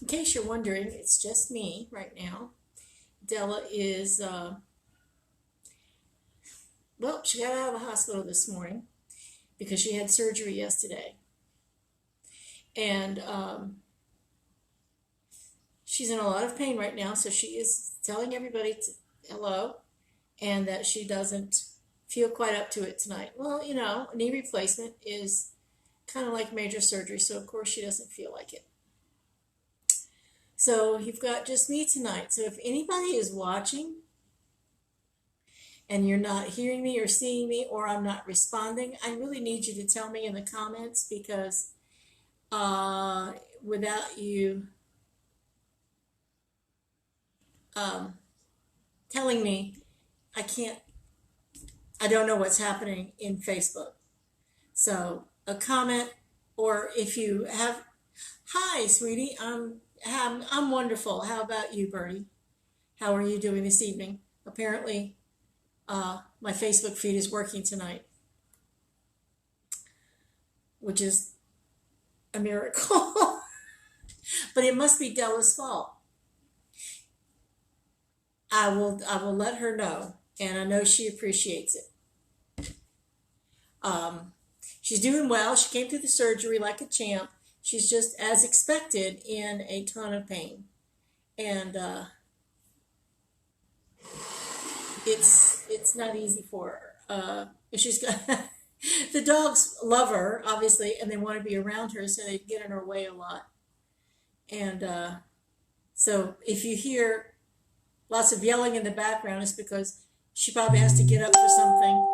In case you're wondering, it's just me right now. Della is, well, she got out of the hospital this morning because she had surgery yesterday. And she's in a lot of pain right now, so she is telling everybody hello and that she doesn't feel quite up to it tonight. Well, a knee replacement is kind of like major surgery, so of course she doesn't feel like it. So you've got just me tonight. So if anybody is watching and you're not hearing me or seeing me, or I'm not responding, I really need you to tell me in the comments, because without you telling me, I don't know what's happening in Facebook. So a comment, or if you have, hi, sweetie, I'm wonderful. How about you, Birdie? How are you doing this evening? Apparently, my Facebook feed is working tonight, which is a miracle. But it must be Della's fault. I will let her know, and I know she appreciates it. She's doing well. She came through the surgery like a champ. She's just, as expected, in a ton of pain. And it's not easy for her. She's got the dogs love her, obviously, and they want to be around her, so they get in her way a lot. And so if you hear lots of yelling in the background, it's because she probably has to get up for something,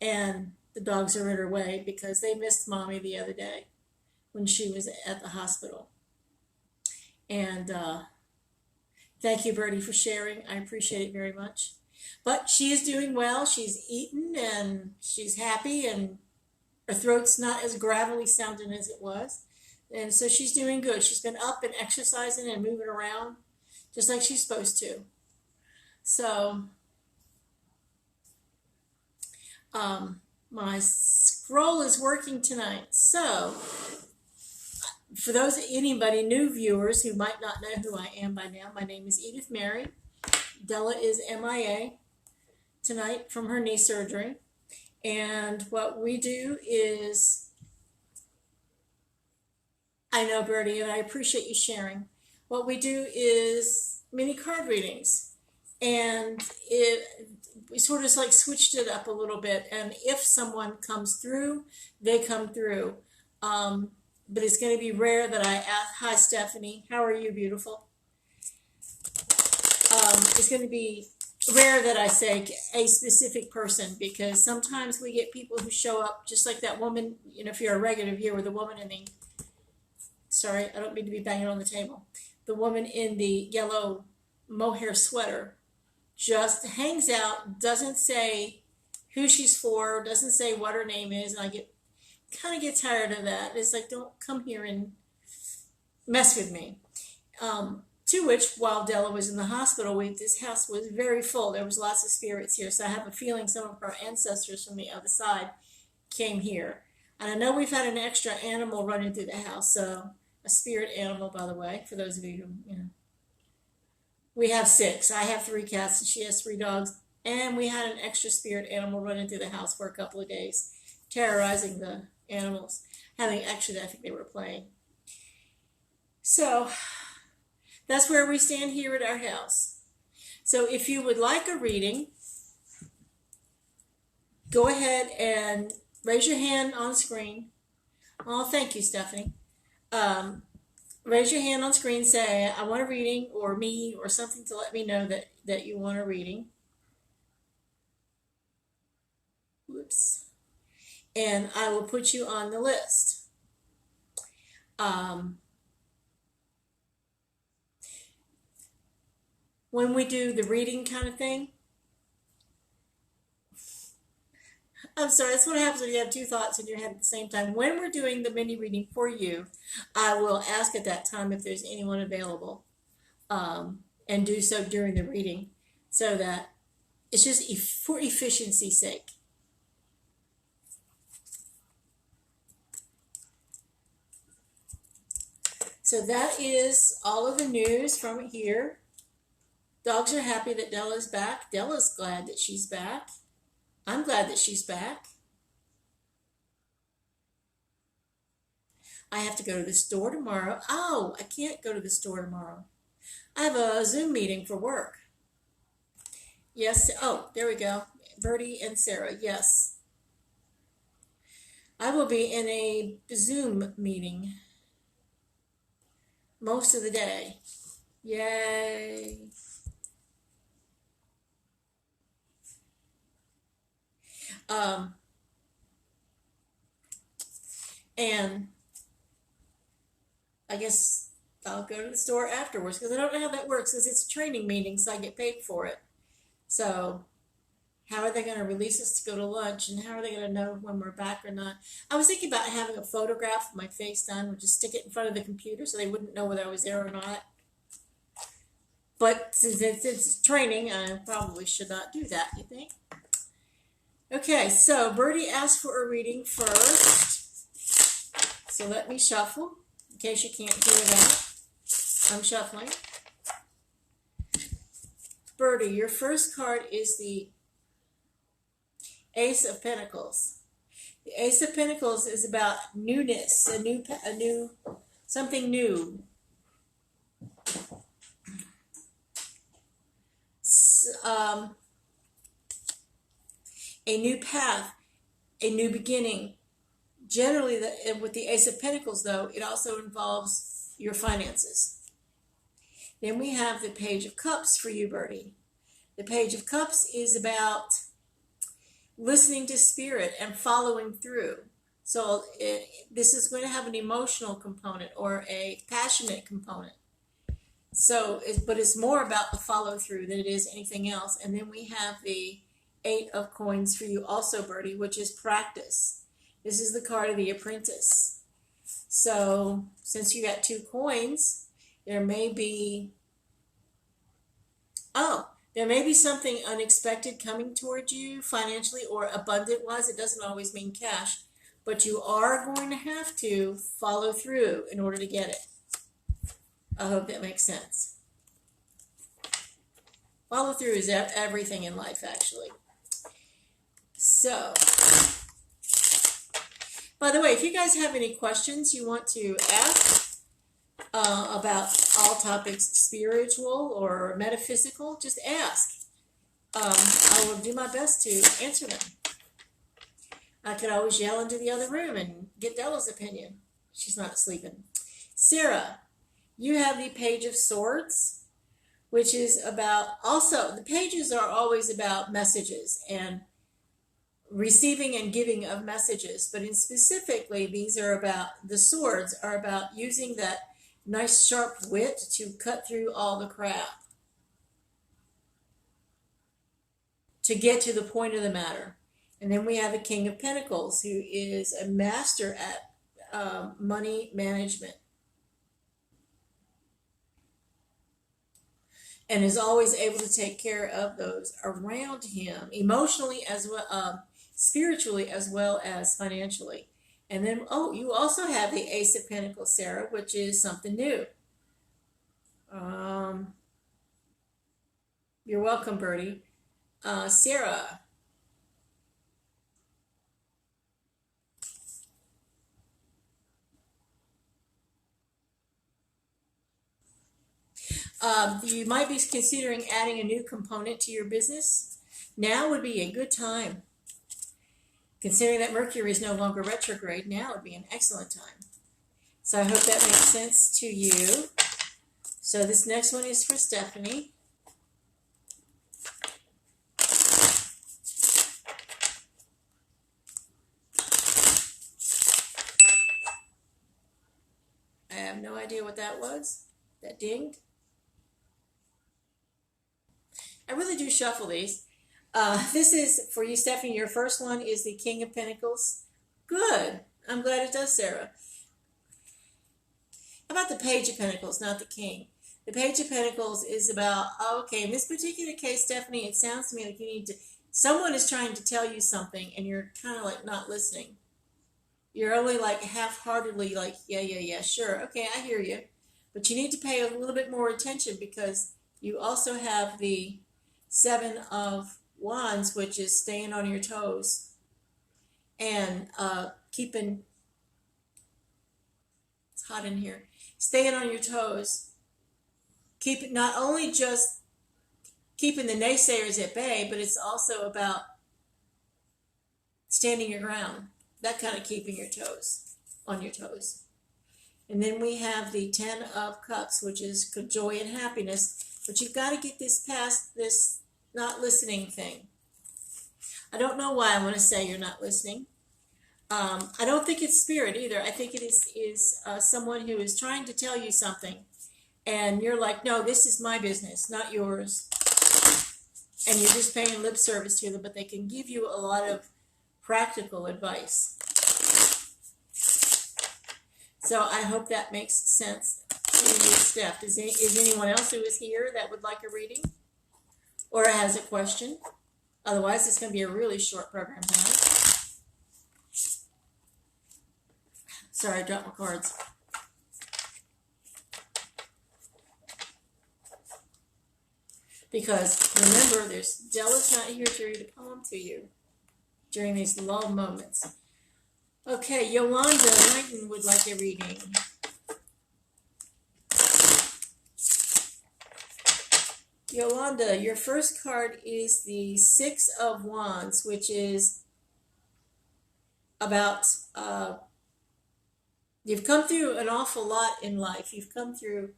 and the dogs are in her way because they missed Mommy the other day when she was at the hospital. And thank you, Birdie, for sharing. I appreciate it very much. But she is doing well. She's eaten and she's happy, and her throat's not as gravelly sounding as it was. And so she's doing good. She's been up and exercising and moving around just like she's supposed to. So my scroll is working tonight. So for anybody new viewers who might not know who I am by now, my name is Edith Mary. Della is MIA tonight from her knee surgery. And what we do is, I know, Bertie, and I appreciate you sharing. What we do is mini card readings. And we sort of like switched it up a little bit. And if someone comes through, they come through. But it's going to be rare that I ask, hi, Stephanie, how are you, beautiful? It's going to be rare that I say a specific person, because sometimes we get people who show up just like that woman, if you're a regular viewer, the woman in the, sorry, I don't mean to be banging on the table, the woman in the yellow mohair sweater just hangs out, doesn't say who she's for, doesn't say what her name is, and I kind of get tired of that. It's like, don't come here and mess with me. To which, while Della was in the hospital, this house was very full. There was lots of spirits here, so I have a feeling some of her ancestors from the other side came here. And I know we've had an extra animal running through the house, so a spirit animal, by the way, for those of you who, We have 6. I have 3 cats, and she has 3 dogs, and we had an extra spirit animal running through the house for a couple of days, terrorizing the animals. Actually, I think they were playing. So that's where we stand here at our house. So if you would like a reading, go ahead and raise your hand on screen. Oh, thank you, Stephanie. Raise your hand on screen, say, I want a reading, or me, or something to let me know that you want a reading. Whoops. And I will put you on the list. When we do the reading kind of thing, I'm sorry, that's what happens when you have 2 thoughts in your head at the same time. When we're doing the mini reading for you, I will ask at that time if there's anyone available, and do so during the reading, so that it's just for efficiency's sake. So that is all of the news from here. Dogs are happy that Della's back. Della's glad that she's back. I'm glad that she's back. I have to go to the store tomorrow. Oh, I can't go to the store tomorrow. I have a Zoom meeting for work. Yes. Oh, there we go. Bertie and Sarah. Yes. I will be in a Zoom meeting most of the day. Yay. And I guess I'll go to the store afterwards because I don't know how that works because it's a training meeting, so I get paid for it. So how are they going to release us to go to lunch, and how are they going to know when we're back or not? I was thinking about having a photograph of my face done, or just stick it in front of the computer so they wouldn't know whether I was there or not. But since it's training, I probably should not do that, you think? Okay, so Bertie asked for a reading first. So let me shuffle, in case you can't hear that. I'm shuffling. Bertie, your first card is the Ace of Pentacles. The Ace of Pentacles is about newness, something new. A new path, a new beginning. Generally, with the Ace of Pentacles, though, it also involves your finances. Then we have the Page of Cups for you, Bertie. The Page of Cups is about listening to Spirit and following through. So this is going to have an emotional component or a passionate component. So, but it's more about the follow through than it is anything else. And then we have the Eight of Coins for you also, Bertie, which is practice. This is the card of the Apprentice. So since you got 2 coins, there may be something unexpected coming toward you financially or abundant wise. It doesn't always mean cash, but you are going to have to follow through in order to get it. I hope that makes sense. Follow through is everything in life, actually. So, by the way, if you guys have any questions you want to ask about all topics spiritual or metaphysical, just ask. I will do my best to answer them. I could always yell into the other room and get Della's opinion. She's not sleeping. Sarah, you have the Page of Swords, which is about, also, the pages are always about messages and receiving and giving of messages, but in specifically, these are about, the swords are about using that nice sharp wit to cut through all the crap to get to the point of the matter. And then we have the King of Pentacles, who is a master at money management and is always able to take care of those around him, emotionally as well, spiritually as well as financially. And then, you also have the Ace of Pentacles, Sarah, which is something new. You're welcome, Bertie. Sarah. You might be considering adding a new component to your business. Now would be a good time. Considering that Mercury is no longer retrograde, now would be an excellent time. So I hope that makes sense to you. So this next one is for Stephanie. I have no idea what that was. That dinged. I really do shuffle these. This is for you, Stephanie. Your first one is the King of Pentacles. Good. I'm glad it does, Sarah. How about the Page of Pentacles, not the King? The Page of Pentacles is about, okay, in this particular case, Stephanie, it sounds to me like you need to, someone is trying to tell you something and you're kind of like not listening. You're only like half-heartedly like, yeah, sure. Okay, I hear you. But you need to pay a little bit more attention because you also have the Seven of Wands, which is staying on your toes and keeping, it's hot in here, staying on your toes. Keep it, not only just keeping the naysayers at bay, but it's also about standing your ground. That kind of keeping your toes, on your toes. And then we have the Ten of Cups, which is joy and happiness. But you've got to get this past this not listening thing. I don't know why I want to say you're not listening. I don't think it's spirit either. I think it is someone who is trying to tell you something. And you're like, no, this is my business, not yours. And you're just paying lip service to them, but they can give you a lot of practical advice. So I hope that makes sense to you, Steph. Is anyone else who is here that would like a reading or has a question? Otherwise, it's going to be a really short program tonight. Sorry, I dropped my cards. Because remember, Della's not here to read a poem to you during these lull moments. Okay, Yolanda Knighton would like a reading. Yolanda, your first card is the Six of Wands, which is about, you've come through an awful lot in life. You've come through,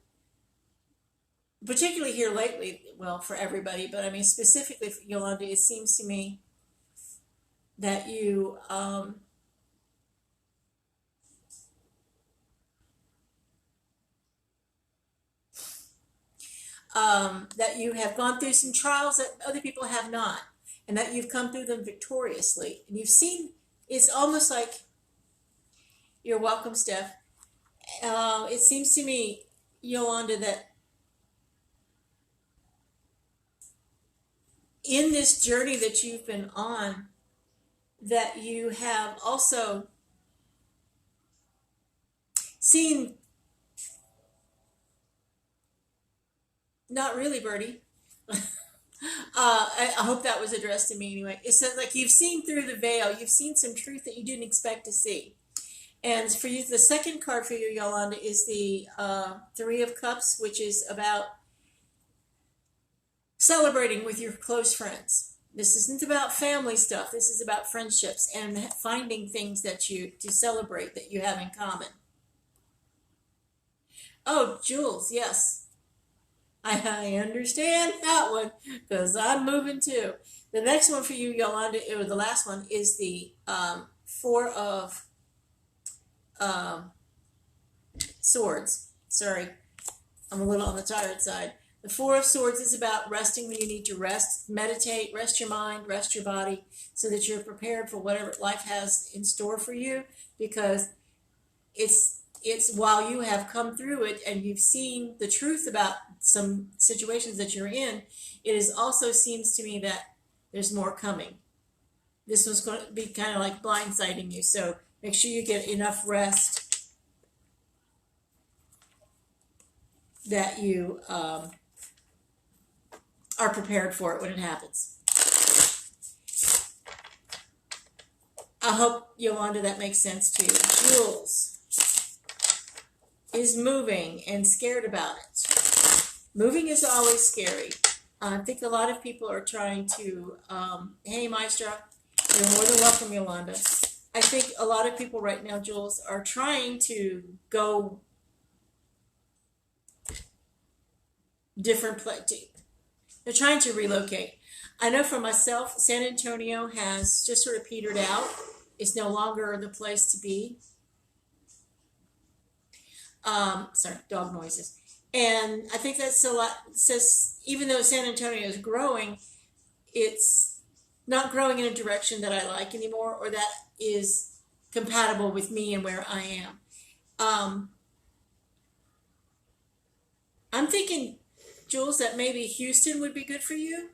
particularly here lately, well, for everybody, but I mean, specifically for Yolanda, it seems to me that you, that you have gone through some trials that other people have not, and that you've come through them victoriously. And you've seen, it's almost like, you're welcome, Steph. It seems to me, Yolanda, that in this journey that you've been on, that you have also seen, not really, Birdie. I hope that was addressed to me anyway. It says like you've seen through the veil. You've seen some truth that you didn't expect to see. And for you, the second card for you, Yolanda, is the Three of Cups, which is about celebrating with your close friends. This isn't about family stuff. This is about friendships and finding things that to celebrate that you have in common. Oh, Jules, yes. I understand that one because I'm moving too. The next one for you, Yolanda, or the last one, is the Four of Swords. Sorry, I'm a little on the tired side. The Four of Swords is about resting when you need to rest, meditate, rest your mind, rest your body, so that you're prepared for whatever life has in store for you, because it's while you have come through it and you've seen the truth about some situations that you're in, it is also seems to me that there's more coming. This one's going to be kind of like blindsiding you, so make sure you get enough rest that you are prepared for it when it happens. I hope, Yolanda, that makes sense to you. Jules is moving and scared about it. Moving is always scary. I think a lot of people are trying to, hey, Maestra, you're more than welcome, Yolanda. I think a lot of people right now, Jules, are trying to go different places. They're trying to relocate. I know for myself, San Antonio has just sort of petered out. It's no longer the place to be. Sorry, dog noises. And I think that's a lot, says even though San Antonio is growing, it's not growing in a direction that I like anymore, or that is compatible with me and where I am. I'm thinking, Jules, that maybe Houston would be good for you.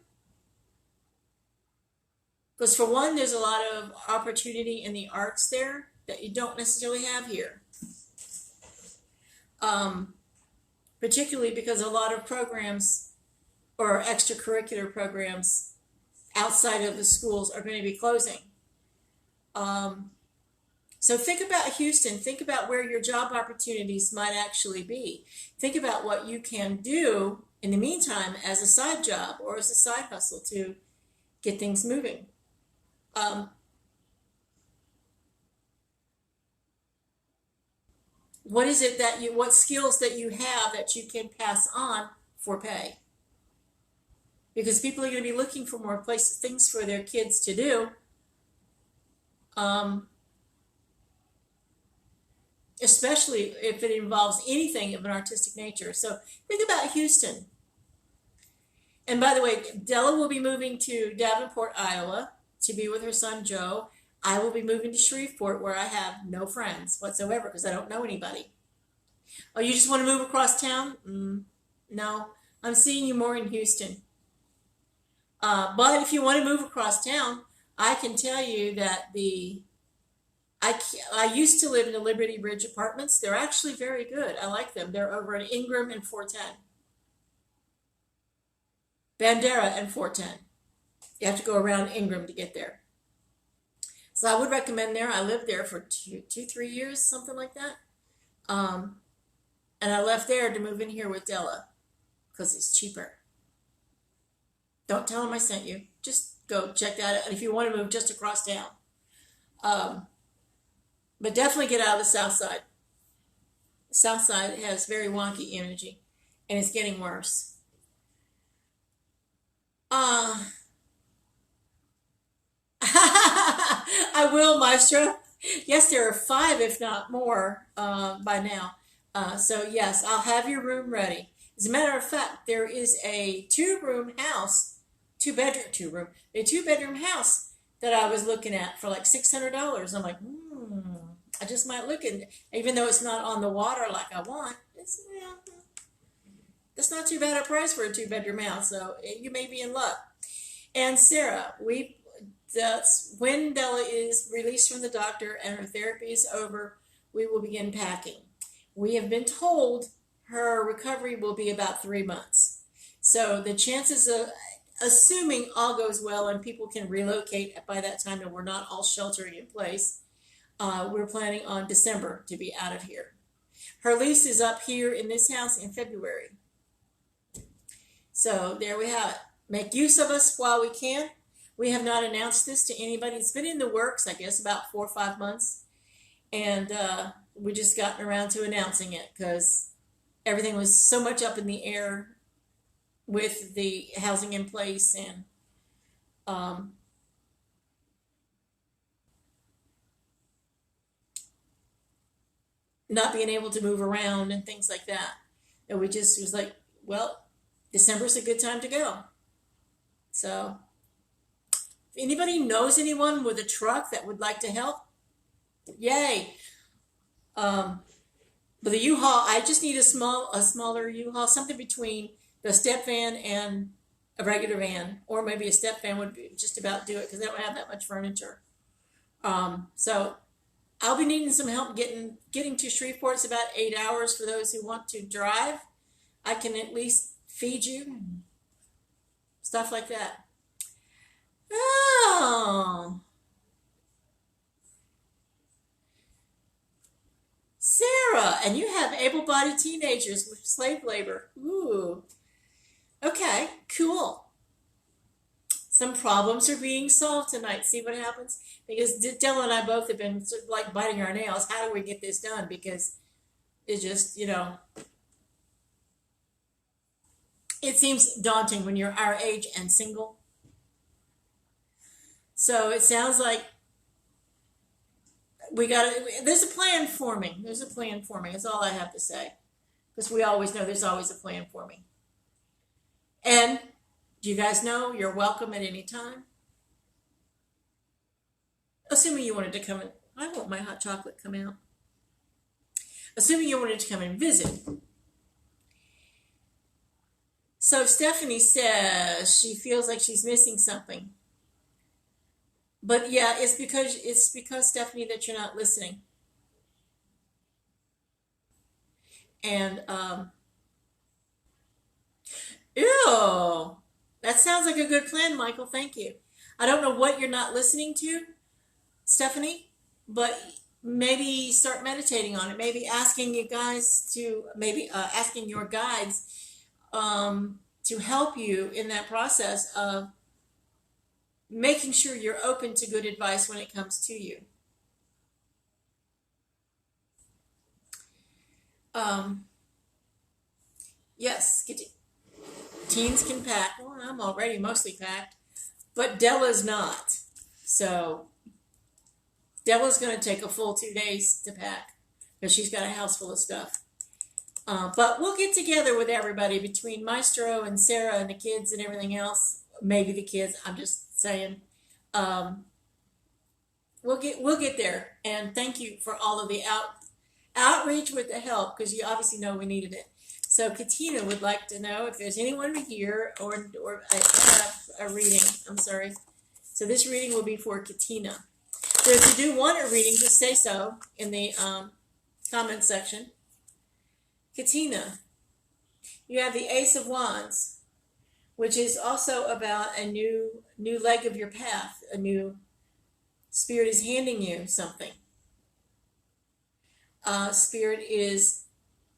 Because for one, there's a lot of opportunity in the arts there that you don't necessarily have here. particularly because a lot of programs or extracurricular programs outside of the schools are going to be closing. Um, so think about Houston. Think about where your job opportunities might actually be. Think about what you can do in the meantime as a side job or as a side hustle to get things moving. Um, what is it that what skills that you have that you can pass on for pay? Because people are going to be looking for more places, things for their kids to do. Um, Especially if it involves anything of an artistic nature. So think about Houston. And by the way, Della will be moving to Davenport, Iowa to be with her son Joe. I will be moving to Shreveport where I have no friends whatsoever because I don't know anybody. Oh, you just want to move across town? No, I'm seeing you more in Houston. But if you want to move across town, I can tell you that I used to live in the Liberty Ridge apartments. They're actually very good. I like them. They're over in Ingram and 410. Bandera and 410. You have to go around Ingram to get there. So I would recommend there. I lived there for 3 years, something like that. Um, and I left there to move in here with Della because it's cheaper. Don't tell them I sent you. Just go check that out. And if you want to move just across town. But definitely get out of the south side. The south side has very wonky energy, and it's getting worse. Uh, I will, Maestro. Yes, there are 5, if not more, by now. So yes, I'll have your room ready. As a matter of fact, there is a two-room house, a two-bedroom house that I was looking at for like $600. I'm like, I just might look at it, even though it's not on the water like I want. That's not too bad a price for a two-bedroom house, so you may be in luck. And Sarah, that's when Della is released from the doctor and her therapy is over, we will begin packing. We have been told her recovery will be about 3 months. So the chances of, assuming all goes well and people can relocate by that time and we're not all sheltering in place, we're planning on December to be out of here. Her lease is up here in this house in February. So there we have it. Make use of us while we can. We have not announced this to anybody. It's been in the works, I guess, about 4 or 5 months. And we just gotten around to announcing it because everything was so much up in the air with the housing in place and not being able to move around and things like that. And we just was like, well, December's a good time to go. So if anybody knows anyone with a truck that would like to help, yay. But the U-Haul, I just need a smaller U-Haul, something between the step van and a regular van, or maybe a step van would be just about do it because they don't have that much furniture. So I'll be needing some help getting to Shreveport. It's about 8 hours for those who want to drive. I can at least feed you, stuff like that. Oh, Sarah, and you have able-bodied teenagers with slave labor. Ooh, okay, cool. Some problems are being solved tonight. See what happens? Because Della and I both have been sort of like biting our nails. How do we get this done? Because it just, it seems daunting when you're our age and single. So it sounds like there's a plan forming. There's a plan forming. That's all I have to say. Because we always know there's always a plan forming. And you guys know you're welcome at any time. Assuming you wanted to come in. I want my hot chocolate come out. Assuming you wanted to come and visit. So Stephanie says she feels like she's missing something. But yeah, it's because Stephanie that you're not listening. And Ew. That sounds like a good plan, Michael. Thank you. I don't know what you're not listening to, Stephanie, but maybe start meditating on it. Maybe asking you guys to, maybe asking your guides to help you in that process of making sure you're open to good advice when it comes to you. Um, yes, teens can pack. Well, I'm already mostly packed, but Della's not. So Della's going to take a full 2 days to pack because she's got a house full of stuff. But we'll get together with everybody between Maestro and Sarah and the kids and everything else. Maybe the kids. I'm just saying. Um, we'll get there. And thank you for all of the outreach with the help because you obviously know we needed it. So Katina would like to know if there's anyone here or a reading. I'm sorry. So this reading will be for Katina. So if you do want a reading, just say so in the comment section. Katina, you have the Ace of Wands, which is also about a new leg of your path. A new spirit is handing you something. Spirit is,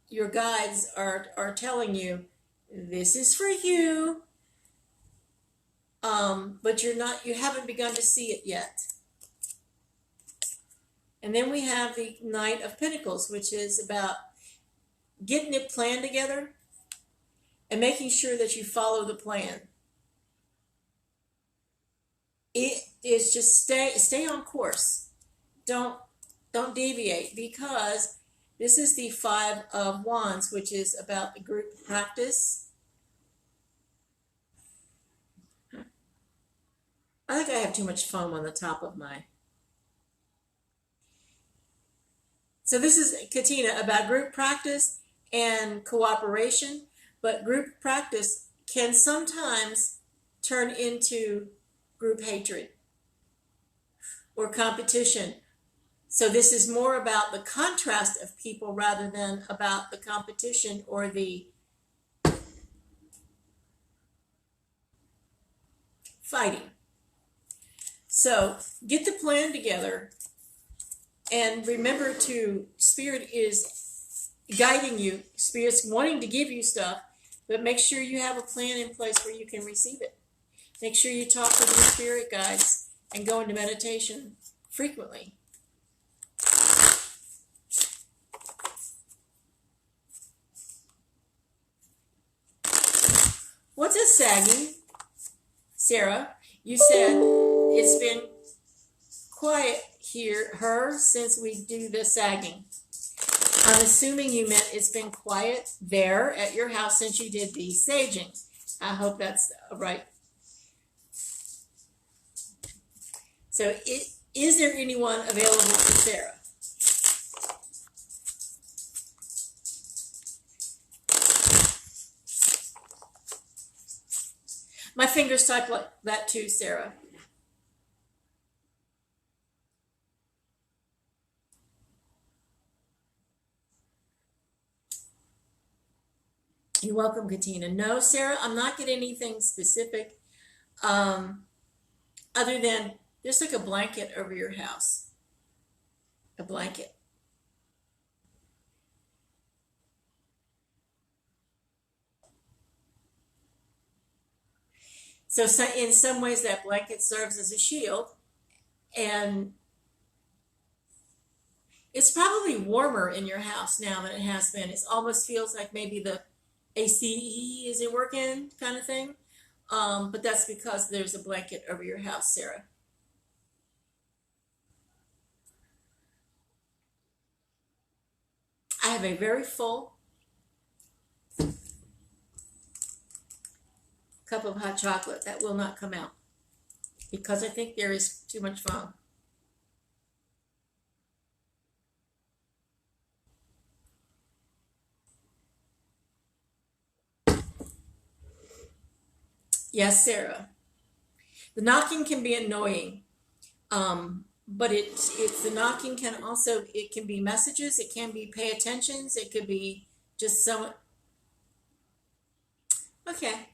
your guides are telling you, this is for you, but you haven't begun to see it yet. And then we have the Knight of Pentacles, which is about getting it planned together and making sure that you follow the plan. It is just stay on course. Don't deviate, because this is the Five of Wands, which is about the group practice. I think I have too much foam on the top of my... So this is, Katina, about group practice and cooperation, but group practice can sometimes turn into group hatred or competition. So this is more about the contrast of people rather than about the competition or the fighting. So get the plan together and remember Spirit is guiding you. Spirit's wanting to give you stuff, but make sure you have a plan in place where you can receive it. Make sure you talk with your spirit guides and go into meditation frequently. What's a sagging? Sarah, you said it's been quiet here since we do the sagging. I'm assuming you meant it's been quiet there at your house since you did the saging. I hope that's right. So is there anyone available for Sarah? My fingers type like that too, Sarah. You're welcome, Katina. No, Sarah, I'm not getting anything specific other than just like a blanket over your house. A blanket. So in some ways that blanket serves as a shield, and it's probably warmer in your house now than it has been. It almost feels like maybe the AC isn't working kind of thing. But that's because there's a blanket over your house, Sarah. I have a very full cup of hot chocolate that will not come out because I think there is too much foam. Yes, Sarah. The knocking can be annoying, but it's the knocking can also, it can be messages, it can be pay attentions, it could be just some. Okay,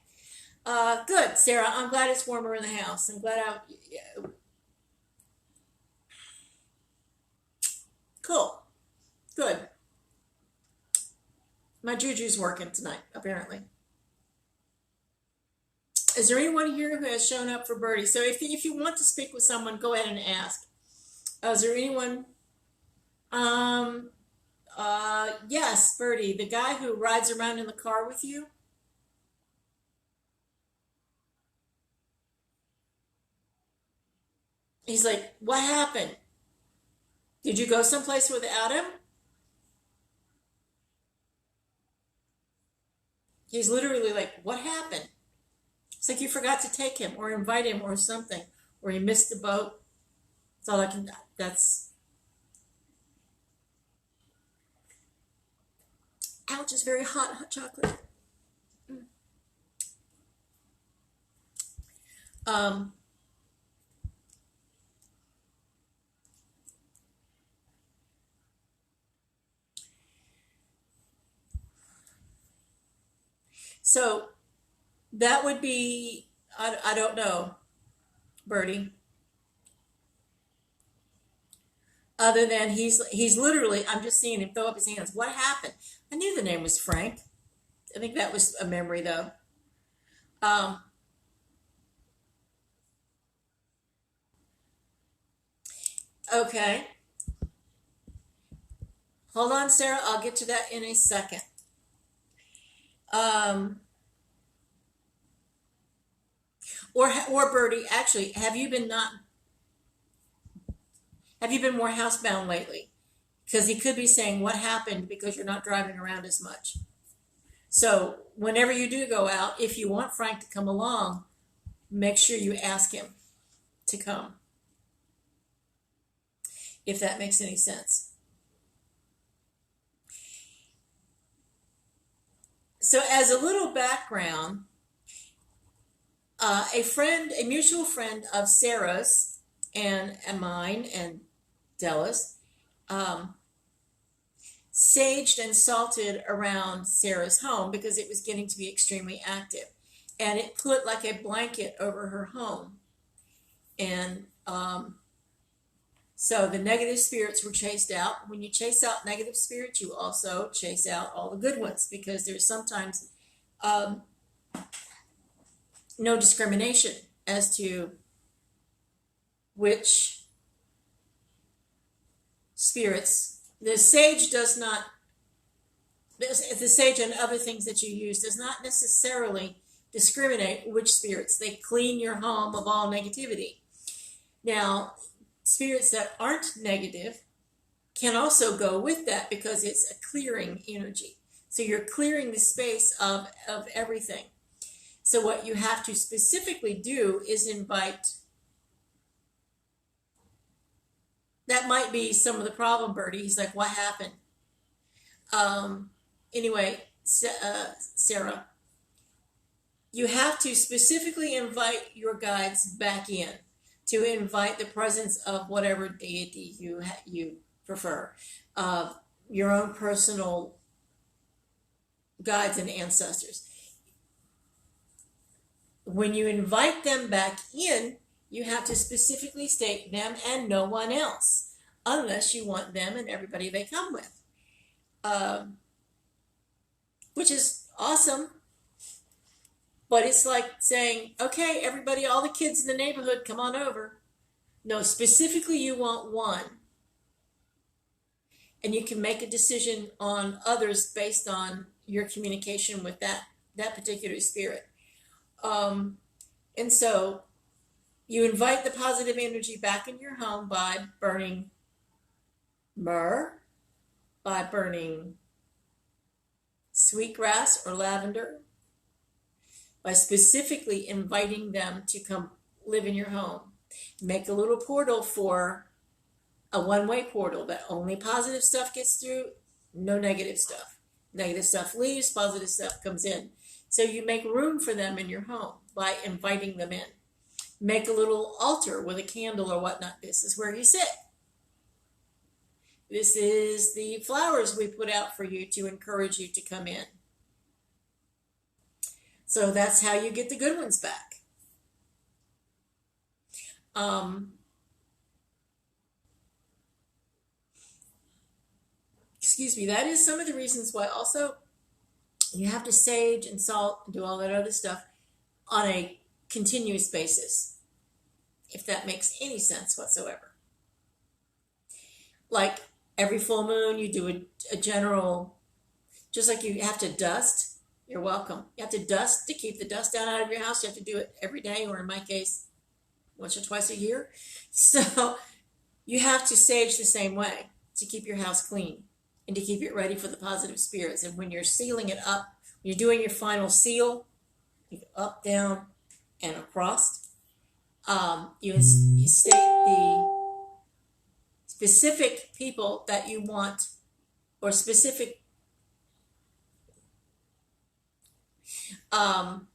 Good, Sarah. I'm glad it's warmer in the house. I'm glad I. Yeah, cool. Good. My juju's working tonight, apparently. Is there anyone here who has shown up for Birdie? So if you want to speak with someone, go ahead and ask. Is there anyone? Um, yes, Birdie, the guy who rides around in the car with you. He's like, what happened? Did you go someplace without him? He's literally like, what happened? It's like you forgot to take him or invite him or something, or he missed the boat. That's all I can. That's ouch! It's very hot, hot chocolate. Um, so that would be. I don't know, Birdie. Other than he's literally. I'm just seeing him throw up his hands. What happened? I knew the name was Frank. I think that was a memory though. Um, okay. Hold on, Sarah. I'll get to that in a second. Um, or Birdie, actually, have you been more housebound lately? Because he could be saying what happened because you're not driving around as much. So whenever you do go out, if you want Frank to come along, make sure you ask him to come, if that makes any sense. So as a little background, a mutual friend of Sarah's and mine and Della's, um, saged and salted around Sarah's home because it was getting to be extremely active. And it put like a blanket over her home. And so the negative spirits were chased out. When you chase out negative spirits, you also chase out all the good ones because there's sometimes um, no discrimination as to which spirits. The sage does not, the sage and other things that you use does not necessarily discriminate which spirits. They clean your home of all negativity. Now, spirits that aren't negative can also go with that because it's a clearing energy. So you're clearing the space of everything. So what you have to specifically do is invite. That might be some of the problem, Birdie. He's like, what happened? Anyway, Sarah, you have to specifically invite your guides back in to invite the presence of whatever deity you prefer, uh, your own personal guides and ancestors. When you invite them back in, you have to specifically state them and no one else, unless you want them and everybody they come with, um, which is awesome. But it's like saying, okay, everybody, all the kids in the neighborhood, come on over. No, specifically you want one. And you can make a decision on others based on your communication with that particular spirit. Um, and so you invite the positive energy back in your home by burning myrrh, by burning sweetgrass or lavender, by specifically inviting them to come live in your home. Make a little portal for a one-way portal that only positive stuff gets through, no negative stuff. Negative stuff leaves, positive stuff comes in. So you make room for them in your home by inviting them in. Make a little altar with a candle or whatnot. This is where you sit. This is the flowers we put out for you to encourage you to come in. So that's how you get the good ones back. Um, excuse me, that is some of the reasons why also you have to sage and salt and do all that other stuff on a continuous basis, if that makes any sense whatsoever. Like every full moon, you do a general, just like you have to dust, you're welcome. You have to dust to keep the dust down out of your house. You have to do it every day, or in my case, once or twice a year. So you have to sage the same way to keep your house clean and to keep it ready for the positive spirits. And when you're sealing it up, when you're doing your final seal, up, down, and across, you state the specific people that you want, or specific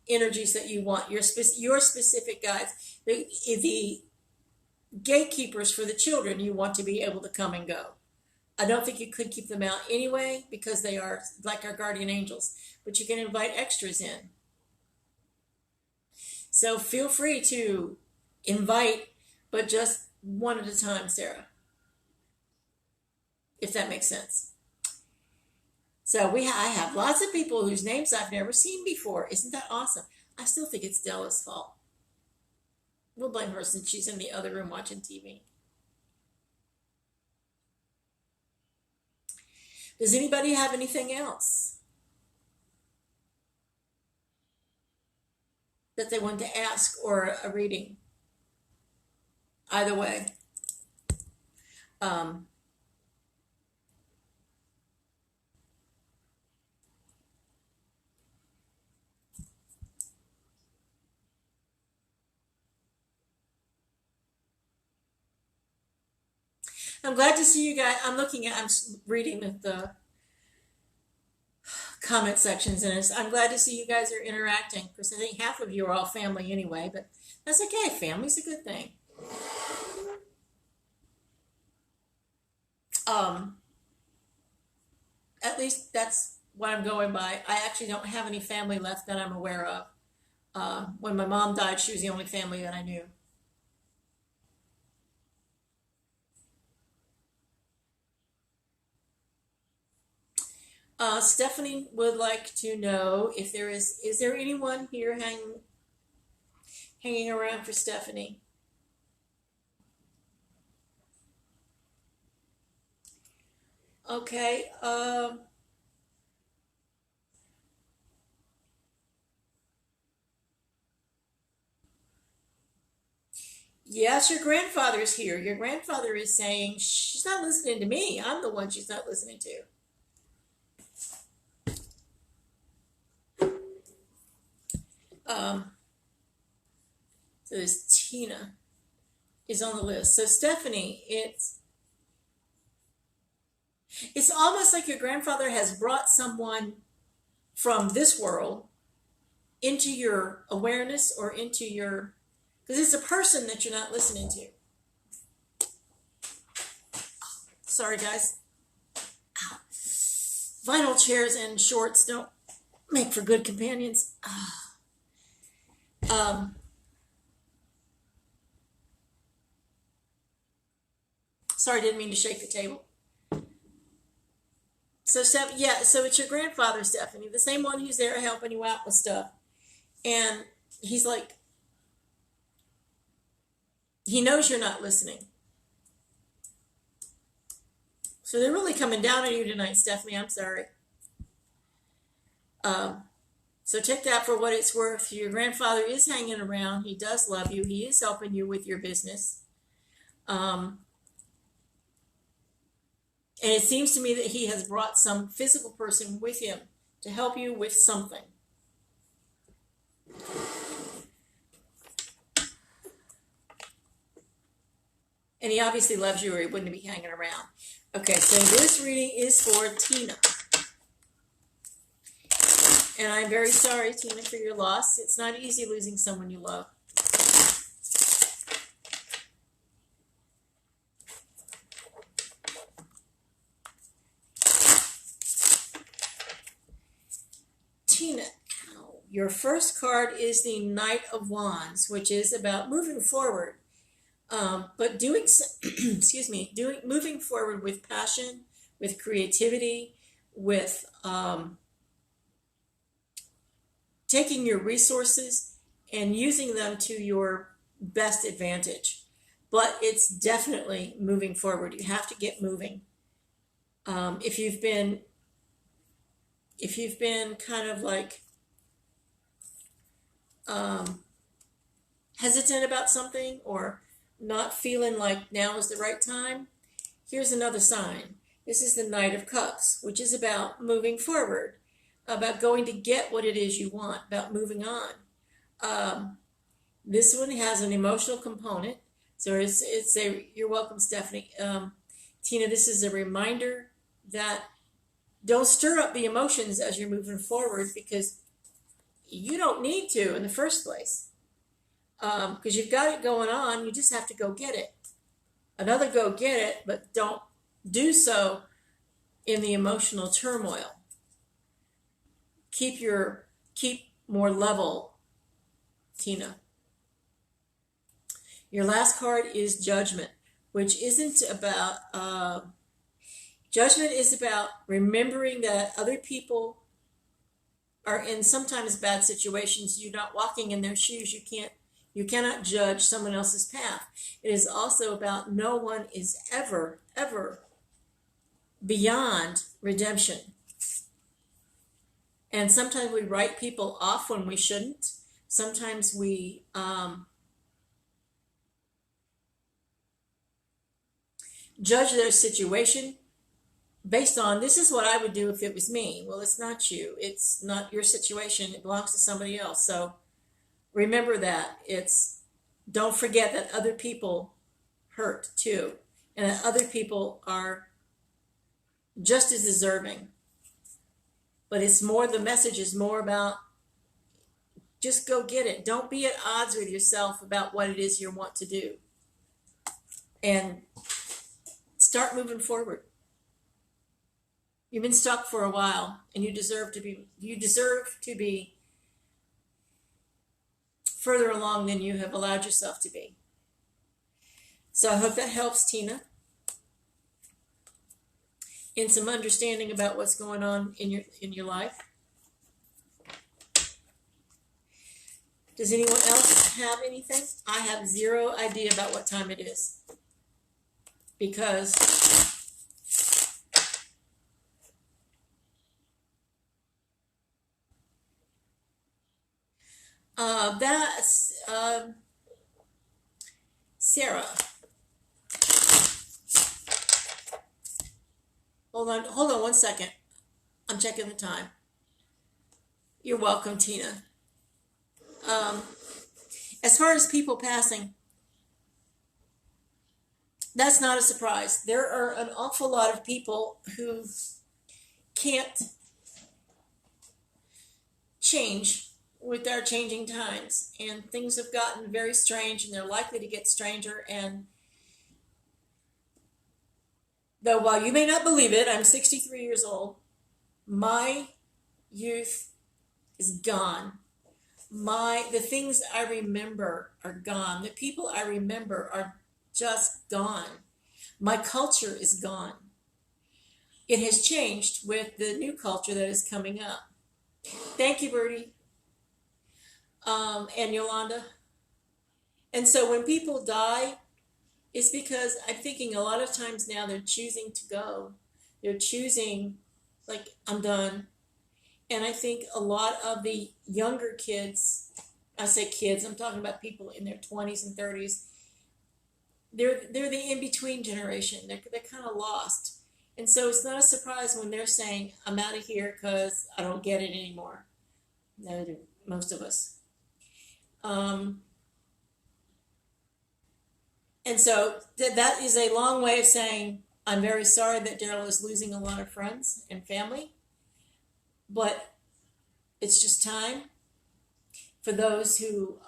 energies that you want, your specific guides, the gatekeepers for the children you want to be able to come and go. I don't think you could keep them out anyway because they are like our guardian angels, but you can invite extras in. So feel free to invite, but just one at a time, Sarah, if that makes sense. So I have lots of people whose names I've never seen before. Isn't that awesome? I still think it's Della's fault. We'll blame her since she's in the other room watching TV. Does anybody have anything else that they want to ask, or a reading? Either way. I'm glad to see you guys. I'm reading the comment sections, and I'm glad to see you guys are interacting, because I think half of you are all family anyway, but that's okay. Family's a good thing. At least that's what I'm going by. I actually don't have any family left that I'm aware of. When my mom died, she was the only family that I knew. Stephanie would like to know if is there anyone here hanging around for Stephanie? Okay. Yes, your grandfather's here. Your grandfather is saying she's not listening to me. I'm the one she's not listening to. So this Tina is on the list. So Stephanie, it's almost like your grandfather has brought someone from this world into your awareness, or into your, because it's a person that you're not listening to. Sorry, guys. Ow. Vinyl chairs and shorts don't make for good companions. Sorry, didn't mean to shake the table. So, so it's your grandfather, Stephanie, the same one who's there helping you out with stuff. And he's like, he knows you're not listening. So they're really coming down on you tonight, Stephanie. I'm sorry. So take that for what it's worth. Your grandfather is hanging around. He does love you. He is helping you with your business. And it seems to me that he has brought some physical person with him to help you with something. And he obviously loves you, or he wouldn't be hanging around. Okay, so this reading is for Tina. And I'm very sorry, Tina, for your loss. It's not easy losing someone you love. Tina, ow. your first card is the Knight of Wands, which is about moving forward. But doing, excuse me, moving forward with passion, with creativity, with taking your resources and using them to your best advantage. But it's definitely moving forward. You have to get moving. If you've been kind of like hesitant about something or not feeling like now is the right time, here's another sign. This is the Knight of Cups, which is about moving forward, about going to get what it is you want, about moving on. This one has an emotional component. So it's a, you're welcome, Stephanie. Tina, this is a reminder that don't stir up the emotions as you're moving forward, because you don't need to in the first place. Because you've got it going on, you just have to go get it. Another go get it, but don't do so in the emotional turmoil. Keep more level, Tina. Your last card is Judgment, which isn't about, Judgment is about remembering that other people are in sometimes bad situations. You're not walking in their shoes. You cannot judge someone else's path. It is also about no one is ever, ever beyond redemption. And sometimes we write people off when we shouldn't. Sometimes we judge their situation based on, this is what I would do if it was me. Well, it's not you. It's not your situation. It belongs to somebody else. So remember that. Don't forget that other people hurt too, and that other people are just as deserving. But it's more, the message is more about just go get it. Don't be at odds with yourself about what it is you want to do. And start moving forward. You've been stuck for a while, and you deserve to be further along than you have allowed yourself to be. So I hope that helps, Tina, in some understanding about what's going on in your life. Does anyone else have anything? I have zero idea about what time it is, because that's Sarah. Hold on 1 second. I'm checking the time. You're welcome, Tina. As far as people passing, that's not a surprise. There are an awful lot of people who can't change with our changing times, and things have gotten very strange, and they're likely to get stranger. And though, while you may not believe it, I'm 63 years old. My youth is gone. The things I remember are gone. The people I remember are just gone. My culture is gone. It has changed with the new culture that is coming up. Thank you, Bertie. And Yolanda. And so when people die, it's because I'm thinking a lot of times now they're choosing to go. They're choosing, like, I'm done. And I think a lot of the younger kids, I say kids, I'm talking about people in their 20s and 30s, they're the in-between generation. They're kind of lost. And so it's not a surprise when they're saying, I'm out of here because I don't get it anymore. No, most of us. And so that is a long way of saying, I'm very sorry that Daryl is losing a lot of friends and family, but it's just time for those who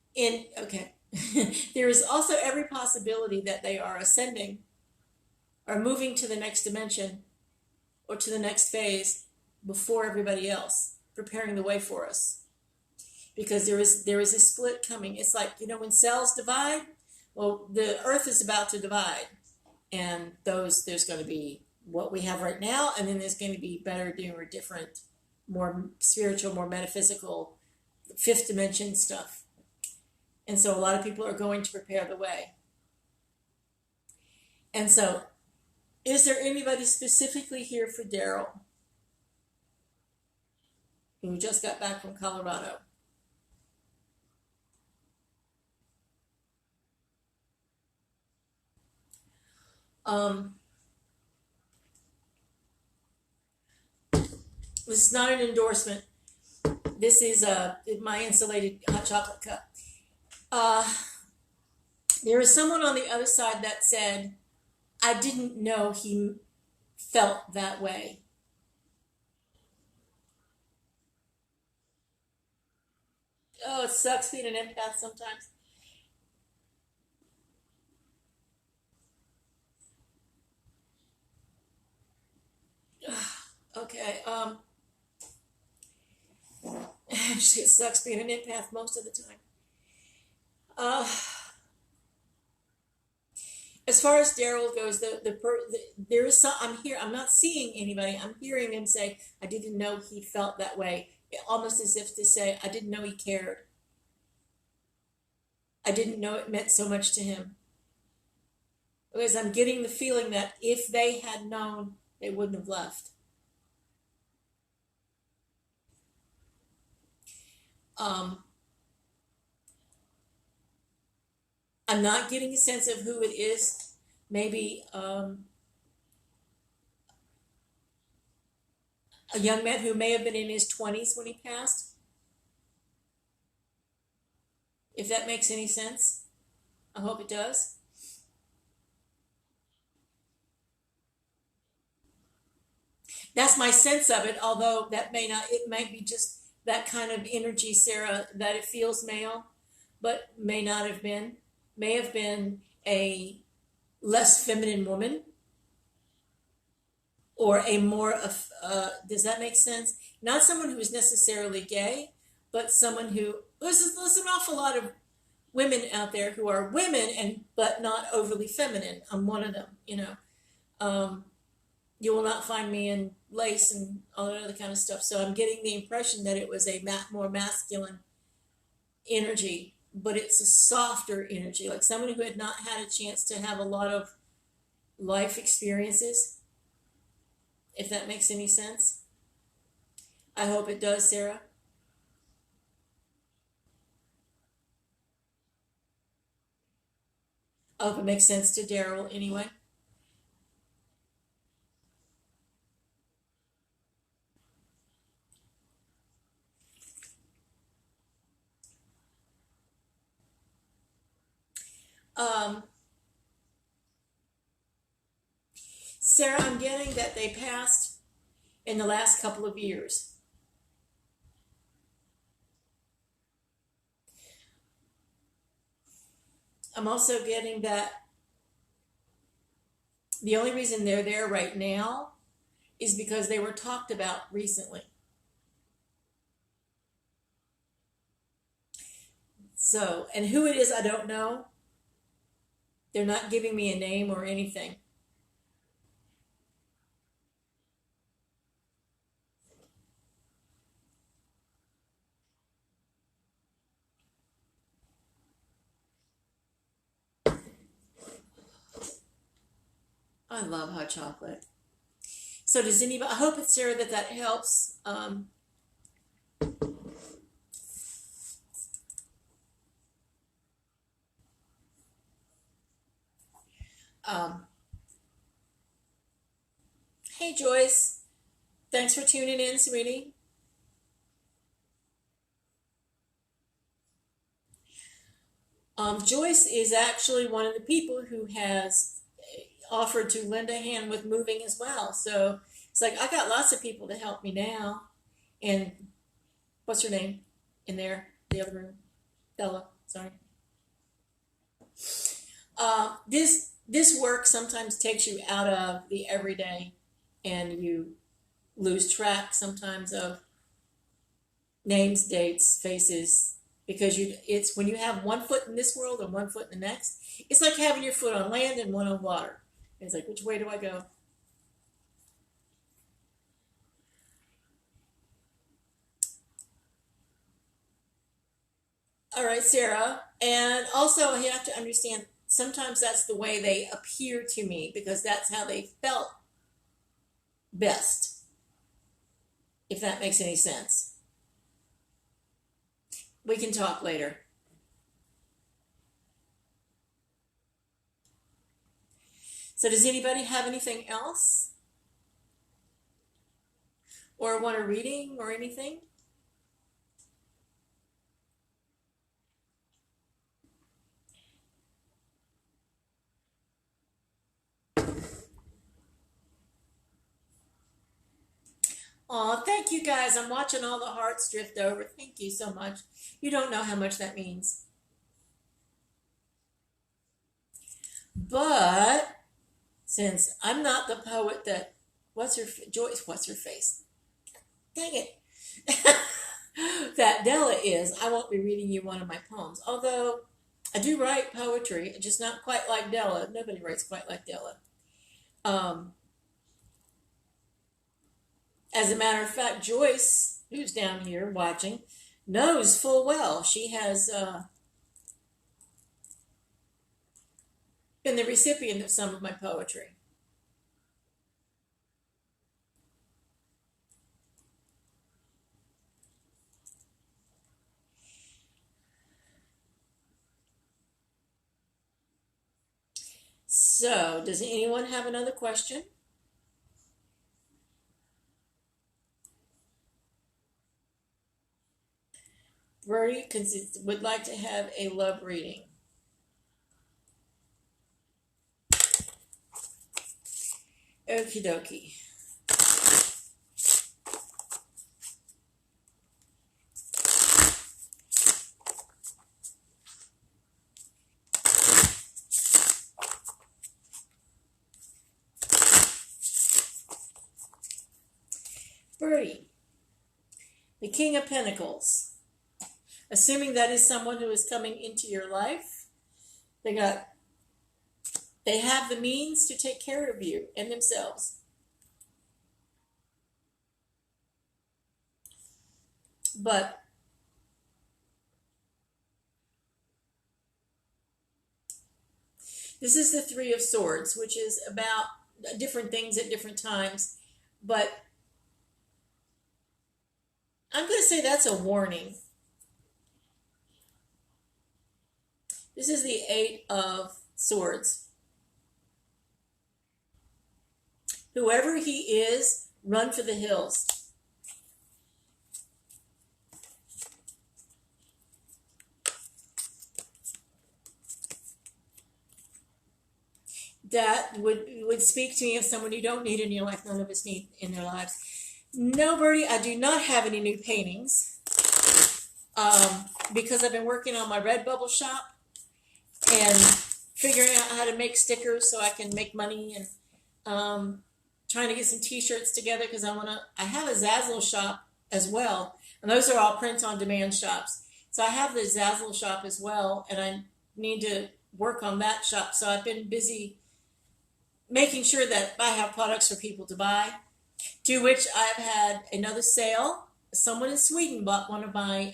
okay. There is also every possibility that they are ascending or moving to the next dimension or to the next phase before everybody else, preparing the way for us. Because there is a split coming. It's like, when cells divide, well, the earth is about to divide. And there's going to be what we have right now, and then there's going to be better, newer, different, more spiritual, more metaphysical, fifth dimension stuff. And so a lot of people are going to prepare the way. And so, is there anybody specifically here for Daryl, who just got back from Colorado? This is not an endorsement. This is my insulated hot chocolate cup. There is someone on the other side that said, I didn't know he felt that way. Oh, it sucks being an empath sometimes. Okay, actually, it sucks being an empath most of the time. Uh, as far as Daryl goes, there is some. I'm not seeing anybody. I'm hearing him say, "I didn't know he felt that way," almost as if to say, "I didn't know he cared. I didn't know it meant so much to him." Because I'm getting the feeling that if they had known, they wouldn't have left. Um, I'm not getting a sense of who it is. Maybe a young man who may have been in his 20s when he passed, if that makes any sense. I hope it does. That's my sense of it, although that may not, it might be just that kind of energy, Sarah, that it feels male, but may not have been. May have been a less feminine woman, or a more, does that make sense? Not someone who is necessarily gay, but someone who, there's an awful lot of women out there who are women but not overly feminine. I'm one of them. You will not find me in lace and all that other kind of stuff. So I'm getting the impression that it was a more masculine energy, but it's a softer energy, like someone who had not had a chance to have a lot of life experiences, if that makes any sense. I hope it does, Sarah. I hope it makes sense to Daryl anyway. Um, Sarah, I'm getting that they passed in the last couple of years. I'm also getting that the only reason they're there right now is because they were talked about recently. So, and who it is, I don't know. They're not giving me a name or anything. I love hot chocolate. So does anybody, I hope it's Sarah that helps. Um, hey Joyce, thanks for tuning in, sweetie. Joyce is actually one of the people who has offered to lend a hand with moving as well. So it's like, I got lots of people to help me now. And what's her name in there? The other room? Della, sorry. This work sometimes takes you out of the everyday and you lose track sometimes of names, dates, faces, because it's when you have one foot in this world and one foot in the next, it's like having your foot on land and one on water. It's like, which way do I go? All right, Sarah. And also, you have to understand sometimes that's the way they appear to me because that's how they felt best, if that makes any sense. We can talk later. So, does anybody have anything else? Or want a reading or anything? Aw, thank you guys. I'm watching all the hearts drift over. Thank you so much. You don't know how much that means. But since I'm not the poet that Joyce, what's her face? Dang it. That Della is, I won't be reading you one of my poems. Although I do write poetry, just not quite like Della. Nobody writes quite like Della. Um, as a matter of fact, Joyce, who's down here watching, knows full well she has been the recipient of some of my poetry. So, does anyone have another question? Bertie would like to have a love reading. Okie dokie. Bertie, the King of Pentacles. Assuming that is someone who is coming into your life, they have the means to take care of you and themselves. But this is the Three of Swords, which is about different things at different times. But I'm going to say that's a warning. This is the Eight of Swords. Whoever he is, run for the hills. That would speak to me of someone you don't need in your life. None of us need in their lives. No, Bertie, I do not have any new paintings because I've been working on my Redbubble shop and figuring out how to make stickers so I can make money, and trying to get some t-shirts together because I have a Zazzle shop as well, and those are all print-on-demand shops. So I have the Zazzle shop as well, and I need to work on that shop. So I've been busy making sure that I have products for people to buy, to which I've had another sale. Someone in Sweden bought one of my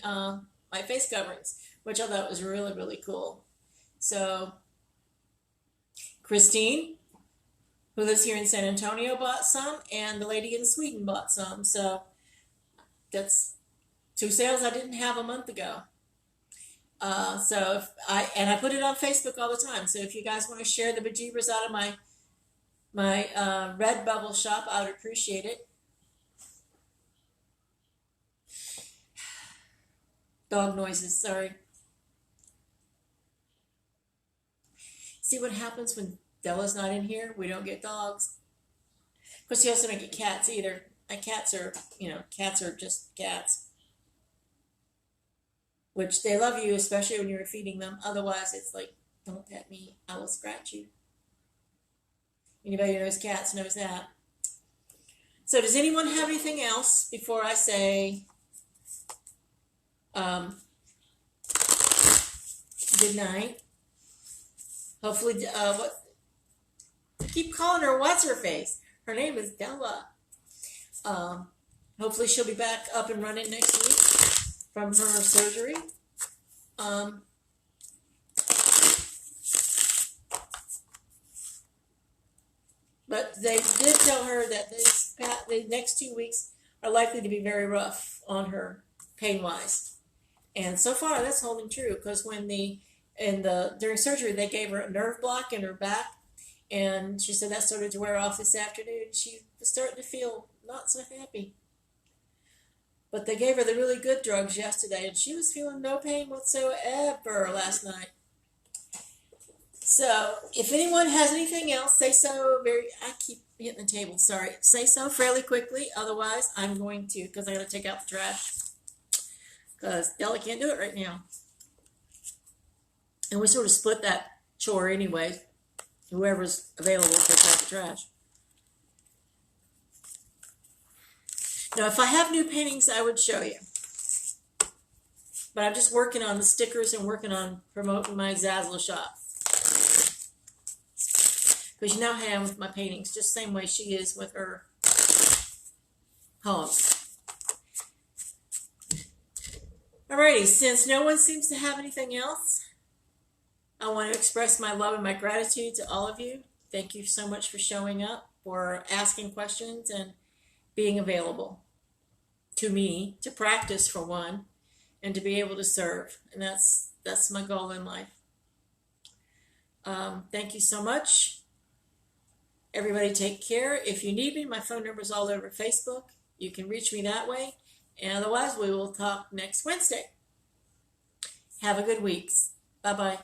my face coverings, which I thought was really, really cool. So Christine, who lives here in San Antonio, bought some, and the lady in Sweden bought some. So that's two sales I didn't have a month ago. So I put it on Facebook all the time. So if you guys want to share the bejeebers out of my Redbubble shop, I would appreciate it. Dog noises, sorry. See what happens when Della's not in here? We don't get dogs. Of course, you also don't get cats either. And cats are just cats. Which they love you, especially when you're feeding them. Otherwise, it's like, don't pet me, I will scratch you. Anybody who knows cats knows that. So does anyone have anything else before I say good night? Hopefully, what? I keep calling her what's her face. Her name is Della. Hopefully she'll be back up and running next week from her surgery. But they did tell her that the next 2 weeks are likely to be very rough on her pain-wise. And so far that's holding true, because during surgery they gave her a nerve block in her back, and she said that started to wear off this afternoon. She was starting to feel not so happy. But they gave her the really good drugs yesterday, and she was feeling no pain whatsoever last night. So, if anyone has anything else, say so. I keep hitting the table, sorry. Say so fairly quickly, otherwise I'm going to, because I got to take out the trash. Because Della can't do it right now. And we sort of split that chore anyway. Whoever's available takes out the trash. Now, if I have new paintings, I would show you. But I'm just working on the stickers and working on promoting my Zazzle shop. Because you know how I am with my paintings, just the same way she is with her poems. Alrighty, since no one seems to have anything else, I want to express my love and my gratitude to all of you. Thank you so much for showing up, for asking questions, and being available to me, to practice for one, and to be able to serve. And that's my goal in life. Thank you so much. Everybody take care. If you need me, my phone number is all over Facebook. You can reach me that way. And otherwise, we will talk next Wednesday. Have a good week. Bye-bye.